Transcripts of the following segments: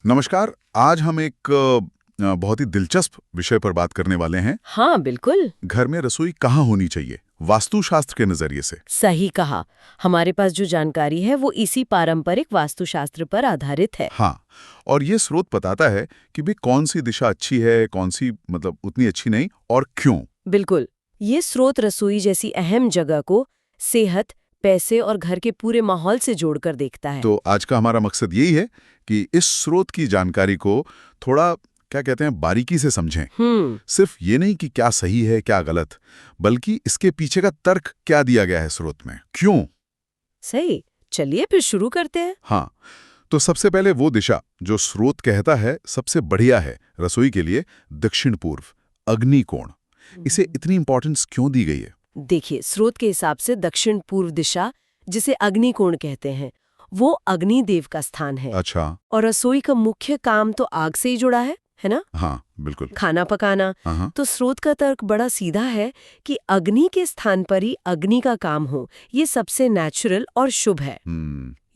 नमस्कार। आज हम एक बहुत ही दिलचस्प विषय पर बात करने वाले हैं। हाँ बिल्कुल। घर में रसोई कहाँ होनी चाहिए, वास्तुशास्त्र के नजरिए से। सही कहा। हमारे पास जो जानकारी है वो इसी पारंपरिक वास्तुशास्त्र पर आधारित है। हाँ, और ये स्रोत बताता है कि भी कौन सी दिशा अच्छी है, कौन सी मतलब उतनी अच्छी नहीं, और क्यों। बिल्कुल। ये स्रोत रसोई जैसी अहम जगह को सेहत, पैसे और घर के पूरे माहौल से जोड़कर देखता है। तो आज का हमारा मकसद यही है कि इस स्रोत की जानकारी को थोड़ा क्या कहते हैं बारीकी से समझें। सिर्फ ये नहीं कि क्या सही है क्या गलत, बल्कि इसके पीछे का तर्क क्या दिया गया है स्रोत में, क्यों। सही। चलिए फिर शुरू करते हैं। हाँ, तो सबसे पहले वो दिशा जो स्रोत कहता है सबसे बढ़िया है रसोई के लिए, दक्षिण पूर्व, अग्निकोण। इसे इतनी इंपॉर्टेंस क्यों दी गई है? देखिए, स्रोत के हिसाब से दक्षिण पूर्व दिशा, जिसे अग्निकोण कहते हैं, वो अग्निदेव का स्थान है। अच्छा। और रसोई का मुख्य काम तो आग से ही जुड़ा है ना? हाँ बिल्कुल। खाना पकाना। हाँ। तो स्रोत का तर्क बड़ा सीधा है कि अग्नि के स्थान पर ही अग्नि का काम हो, ये सबसे नेचुरल और शुभ है।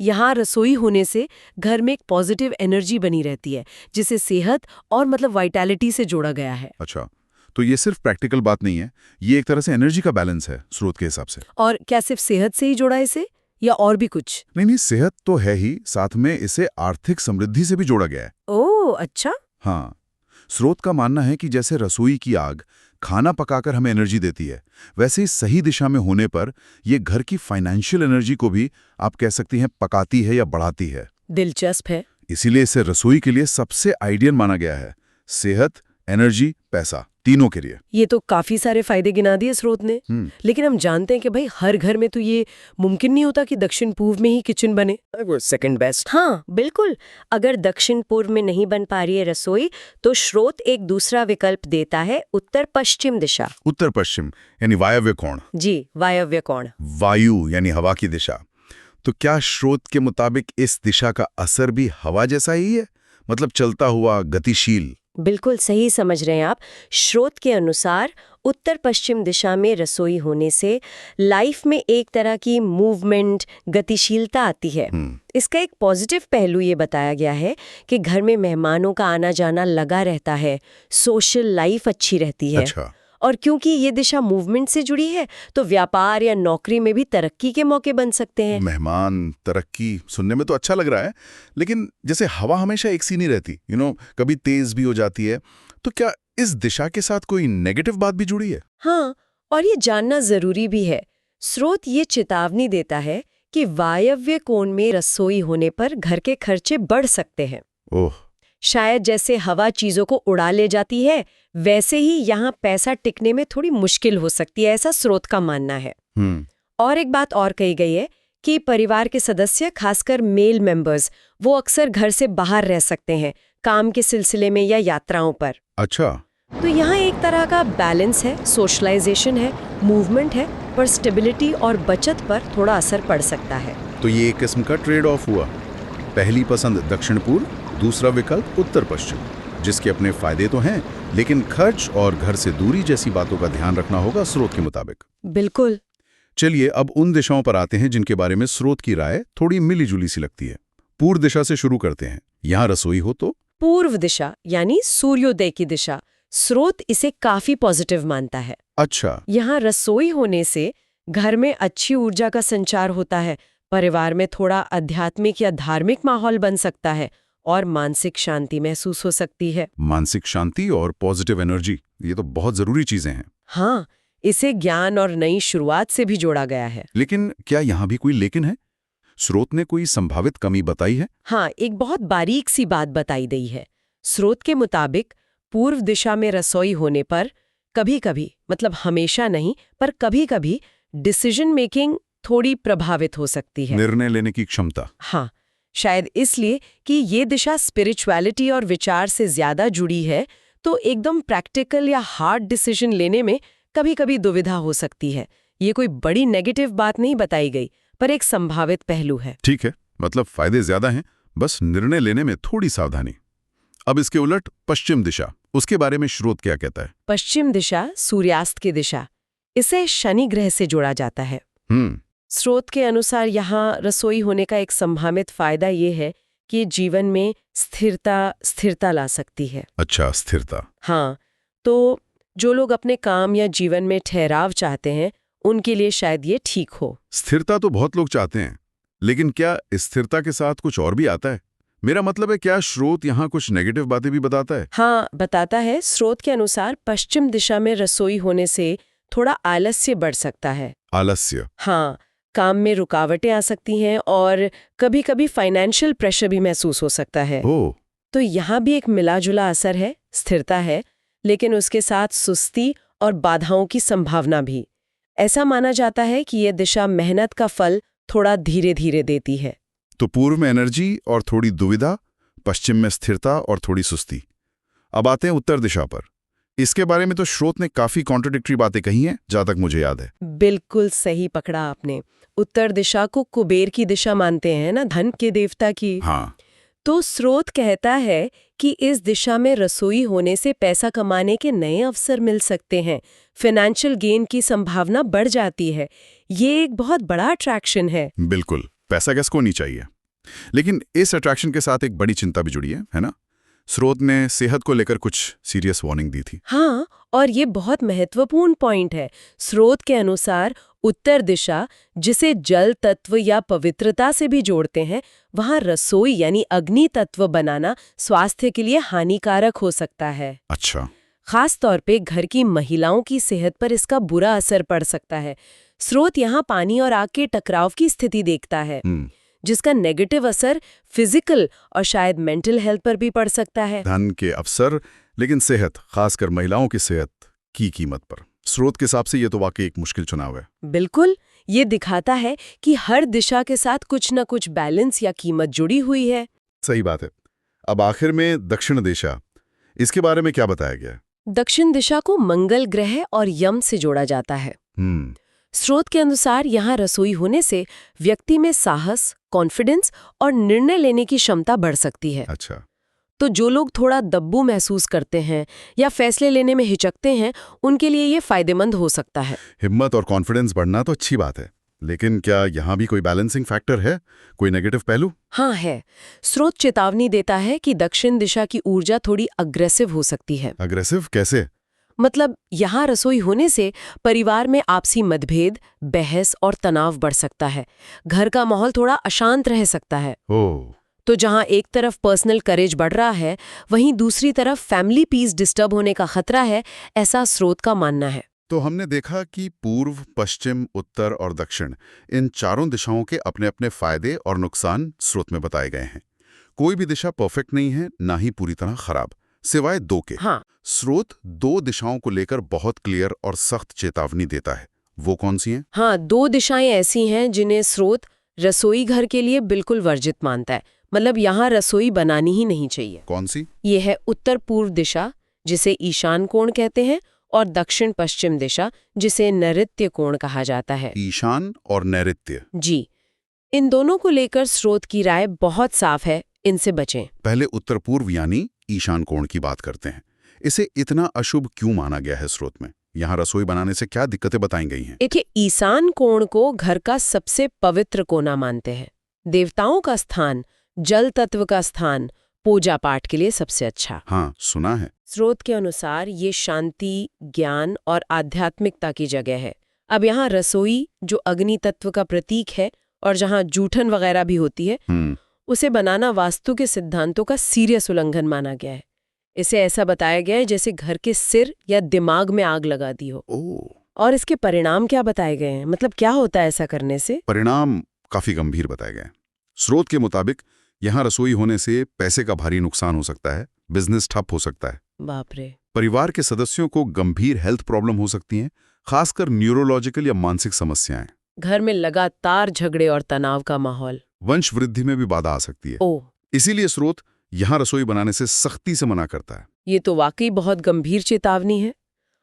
यहाँ रसोई होने से घर में एक पॉजिटिव एनर्जी बनी रहती है, जिसे सेहत और मतलब वाइटैलिटी से जोड़ा गया है। अच्छा, तो ये सिर्फ प्रैक्टिकल बात नहीं है, ये एक तरह से एनर्जी का बैलेंस है स्रोत के हिसाब से। और क्या सिर्फ सेहत से ही जोड़ा इसे, या और भी कुछ? नहीं, सेहत तो है ही, साथ में इसे आर्थिक समृद्धि से भी जोड़ा गया है। ओह अच्छा। हाँ, स्रोत का मानना है कि जैसे रसोई की आग खाना पकाकर हमें एनर्जी देती है, वैसे ही सही दिशा में होने पर ये घर की फाइनेंशियल एनर्जी को भी आप कह सकती हैं पकाती है या बढ़ाती है। दिलचस्प है। इसीलिए इसे रसोई के लिए सबसे आइडियल माना गया है, सेहत, एनर्जी, पैसा, तीनों के लिए। ये तो काफी सारे फायदे गिना दिए स्रोत ने। लेकिन हम जानते हैं कि भाई हर घर में तो ये मुमकिन नहीं होता कि दक्षिण पूर्व में ही किचन बने। वो सेकंड बेस्ट। हाँ बिल्कुल। अगर दक्षिण पूर्व में नहीं बन पा रही है रसोई, तो स्रोत एक दूसरा विकल्प देता है, उत्तर पश्चिम दिशा। उत्तर पश्चिम यानी वायव्य कोण। जी, वायव्य कोण। वायु यानी हवा की दिशा। तो क्या स्रोत के मुताबिक इस दिशा का असर भी हवा जैसा ही है, मतलब चलता हुआ, गतिशील? बिल्कुल सही समझ रहे हैं आप। स्रोत के अनुसार उत्तर पश्चिम दिशा में रसोई होने से लाइफ में एक तरह की मूवमेंट, गतिशीलता आती है। इसका एक पॉजिटिव पहलू ये बताया गया है कि घर में मेहमानों का आना जाना लगा रहता है, सोशल लाइफ अच्छी रहती है। अच्छा। और क्योंकि ये दिशा मूवमेंट से जुड़ी है, तो व्यापार या नौकरी में भी तरक्की के मौके बन सकते हैं। मेहमान, तरक्की, सुनने में तो अच्छा लग रहा है, लेकिन जैसे हवा हमेशा एक सी नहीं रहती, कभी तेज भी हो जाती है। तो क्या इस दिशा के साथ कोई नेगेटिव बात भी जुड़ी है? हाँ, और ये जानना जरूरी भी है। स्रोत ये चेतावनी देता है कि वायव्य कोण में रसोई होने पर घर के खर्चे बढ़ सकते हैं। ओह। शायद जैसे हवा चीजों को उड़ा ले जाती है, वैसे ही यहाँ पैसा टिकने में थोड़ी मुश्किल हो सकती है, ऐसा स्रोत का मानना है। और एक बात और कही गई है कि परिवार के सदस्य, खासकर मेल मेंबर्स, वो अक्सर घर से बाहर रह सकते हैं, काम के सिलसिले में या यात्राओं पर। अच्छा। तो यहाँ एक तरह का बैलेंस है, सोशलाइजेशन है, मूवमेंट है, पर स्टेबिलिटी और बचत पर थोड़ा असर पड़ सकता है। तो ये एक किस्म का ट्रेड ऑफ हुआ, पहली पसंद दक्षिण पूर्व, दूसरा विकल्प उत्तर पश्चिम, जिसके अपने फायदे तो हैं, लेकिन खर्च और घर से दूरी जैसी बातों का ध्यान रखना होगा स्रोत के मुताबिक। बिल्कुल। चलिए अब उन दिशाओं पर आते हैं जिनके बारे में स्रोत की राय थोड़ी मिलीजुली सी लगती है। पूर्व दिशा से शुरू करते हैं। यहाँ रसोई हो तो पूर्व दिशा यानी सूर्योदय की दिशा, स्रोत इसे काफी पॉजिटिव मानता है। अच्छा। यहाँ रसोई होने से घर में अच्छी ऊर्जा का संचार होता है, परिवार में थोड़ा आध्यात्मिक या धार्मिक माहौल बन सकता है और मानसिक शांति महसूस हो सकती है। मानसिक शांति और पॉजिटिव एनर्जी, ये तो बहुत जरूरी चीजें हैं। हाँ, इसे ज्ञान और नई शुरुआत से भी जोड़ा गया है। लेकिन क्या यहाँ भी कोई लेकिन है? स्रोत ने कोई संभावित कमी बताई है? हाँ, एक बहुत बारीक सी बात बताई गई है। स्रोत के मुताबिक पूर्व दिशा में रसोई होने पर कभी-कभी, मतलब हमेशा नहीं, पर कभी-कभी डिसीजन मेकिंग थोड़ी प्रभावित हो सकती है। निर्णय लेने की क्षमता। हाँ, शायद इसलिए कि ये दिशा स्पिरिचुअलिटी और विचार से ज्यादा जुड़ी है, तो एकदम प्रैक्टिकल या हार्ड डिसीजन लेने में कभी-कभी दुविधा हो सकती है। ये कोई बड़ी नेगेटिव बात नहीं बताई गई, पर एक संभावित पहलू है। ठीक है, मतलब फायदे ज्यादा हैं, बस निर्णय लेने में थोड़ी सावधानी। अब इसके उलट पश्चिम दिशा, उसके बारे में स्रोत क्या कहता है? पश्चिम दिशा सूर्यास्त की दिशा, इसे शनि ग्रह से जोड़ा जाता है। स्रोत के अनुसार यहाँ रसोई होने का एक संभावित फायदा ये है कि जीवन में स्थिरता ला सकती है। अच्छा, स्थिरता। हाँ, तो जो लोग अपने काम या जीवन में ठहराव चाहते हैं उनके लिए शायद ये ठीक हो। स्थिरता तो बहुत लोग चाहते हैं, लेकिन क्या स्थिरता के साथ कुछ और भी आता है? मेरा मतलब है, क्या स्रोत यहाँ कुछ नेगेटिव बातें भी बताता है? हाँ, बताता है। स्रोत के अनुसार पश्चिम दिशा में रसोई होने से थोड़ा आलस्य बढ़ सकता है। आलस्य? हाँ, काम में रुकावटें आ सकती हैं और कभी-कभी फाइनेंशियल प्रेशर भी महसूस हो सकता है। ओह, तो यहाँ भी एक मिला-जुला असर है, स्थिरता है, लेकिन उसके साथ सुस्ती और बाधाओं की संभावना भी। ऐसा माना जाता है कि ये दिशा मेहनत का फल थोड़ा धीरे-धीरे देती है। तो पूर्व में एनर्जी और थोड़ी दुविधा, पश्चिम में स्थिरता और थोड़ी सुस्ती। अब आते हैं उत्तर दिशा पर। इसके बारे में तो स्रोत ने काफी कॉन्ट्रडिक्टरी बातें कही हैं, जहां तक मुझे याद है। बिल्कुल सही पकड़ा आपने। उत्तर दिशा को कुबेर की दिशा मानते हैं ना, धन के देवता की। हाँ। तो स्रोत कहता है कि इस दिशा में रसोई होने से पैसा कमाने के नए अवसर मिल सकते हैं, फाइनेंशियल गेन की संभावना बढ़ जाती है। ये एक बहुत बड़ा अट्रैक्शन है। बिल्कुल, पैसा किसको नहीं चाहिए। लेकिन इस अट्रैक्शन के साथ एक बड़ी चिंता भी जुड़ी है ना? स्रोत ने सेहत को लेकर कुछ सीरियस वार्निंग दी थी। हाँ, और ये बहुत महत्वपूर्ण पॉइंट है। स्रोत के अनुसार उत्तर दिशा, जिसे जल तत्व या पवित्रता से भी जोड़ते हैं, वहाँ रसोई यानी अग्नि तत्व बनाना स्वास्थ्य के लिए हानिकारक हो सकता है। अच्छा। खास तौर पे घर की महिलाओं की सेहत पर इसका बुरा असर पड़ सकता है। स्रोत यहाँ पानी और आग के टकराव की स्थिति देखता है, जिसका नेगेटिव असर फिजिकल और शायद मेंटल हेल्थ पर भी पड़ सकता है। धन के अवसर, लेकिन सेहत, खासकर महिलाओं की सेहत की कीमत पर। स्रोत के हिसाब से ये तो वाकई एक मुश्किल चुनाव है। बिल्कुल, ये दिखाता है कि हर दिशा के साथ कुछ न कुछ बैलेंस या कीमत जुड़ी हुई है। सही बात है। अब आखिर में दक्षिण दिशा, इसके बारे में क्या बताया गया है? दक्षिण दिशा को मंगल ग्रह और यम से जोड़ा जाता है। स्रोत के अनुसार यहाँ रसोई होने से व्यक्ति में साहस, कॉन्फिडेंस और निर्णय लेने की क्षमता बढ़ सकती है। अच्छा। तो जो लोग थोड़ा दब्बू महसूस करते हैं या फैसले लेने में हिचकते हैं, उनके लिए ये फायदेमंद हो सकता है। हिम्मत और कॉन्फिडेंस बढ़ना तो अच्छी बात है, लेकिन क्या यहाँ भी कोई बैलेंसिंग फैक्टर है, कोई नेगेटिव पहलू? हाँ है। स्रोत चेतावनी देता है कि दक्षिण दिशा की ऊर्जा थोड़ी अग्रेसिव हो सकती है। अग्रेसिव कैसे? मतलब यहाँ रसोई होने से परिवार में आपसी मतभेद, बहस और तनाव बढ़ सकता है। घर का माहौल थोड़ा अशांत रह सकता है। ओह। तो जहाँ एक तरफ पर्सनल करेज बढ़ रहा है, वहीं दूसरी तरफ फैमिली पीस डिस्टर्ब होने का खतरा है, ऐसा स्रोत का मानना है। तो हमने देखा कि पूर्व, पश्चिम, उत्तर और दक्षिण, इन चारों दिशाओं के अपने अपने फायदे और नुकसान स्रोत में बताए गए हैं। कोई भी दिशा परफेक्ट नहीं है, ना ही पूरी तरह खराब, सिवाय दो के। हाँ। स्रोत दो दिशाओं को लेकर बहुत क्लियर और सख्त चेतावनी देता है। वो कौन सी हैं? हाँ, दो दिशाएं ऐसी हैं जिन्हें स्रोत रसोई घर के लिए बिल्कुल वर्जित मानता है। मतलब यहाँ रसोई बनानी ही नहीं चाहिए। कौन सी? ये है उत्तर पूर्व दिशा, जिसे ईशान कोण कहते हैं, और दक्षिण पश्चिम दिशा, जिसे नैऋत्य कोण कहा जाता है। ईशान और नैऋत्य। जी, इन दोनों को लेकर स्रोत की राय बहुत साफ है, इनसे बचें। पहले उत्तर पूर्व यानी ईशान कोण की बात करते हैं। इसे इतना अशुभ क्यों माना गया है स्रोत में? यहाँ रसोई बनाने से क्या दिक्कतें बताई गई हैं? देखिए, ईशान कोण को घर का सबसे पवित्र कोना मानते हैं। देवताओं का स्थान, जल तत्व का स्थान, पूजा पाठ के लिए सबसे अच्छा। हाँ, सुना है। स्रोत के अनुसार ये शांति, ज्ञान और आध्यात्मिकता की जगह है। अब यहाँ रसोई, जो अग्नि तत्व का प्रतीक है और जहाँ जूठन वगैरह भी होती है, उसे बनाना वास्तु के सिद्धांतों का सीरियस उल्लंघन माना गया है। इसे ऐसा बताया गया है जैसे घर के सिर या दिमाग में आग लगा दी हो। और इसके परिणाम क्या बताए गए हैं? मतलब क्या होता है ऐसा करने से? परिणाम काफी गंभीर बताए गए। स्रोत के मुताबिक यहाँ रसोई होने से पैसे का भारी नुकसान हो सकता है, बिजनेस ठप हो सकता है। बाप रे। परिवार के सदस्यों को गंभीर हेल्थ प्रॉब्लम हो सकती हैं, खासकर न्यूरोलॉजिकल या मानसिक समस्याएं। घर में लगातार झगड़े और तनाव का माहौल। वंश वृद्धि में भी बाधा आ सकती है। इसीलिए स्रोत यहाँ रसोई बनाने से सख्ती से मना करता है। ये तो वाकई बहुत गंभीर चेतावनी है।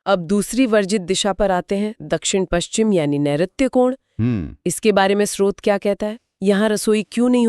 अब दूसरी वर्जित दिशा पर आते हैं, दक्षिण पश्चिम यानी नैऋत्य कोण। इसके बारे में स्रोत क्या कहता है? यहाँ रसोई क्यों नहीं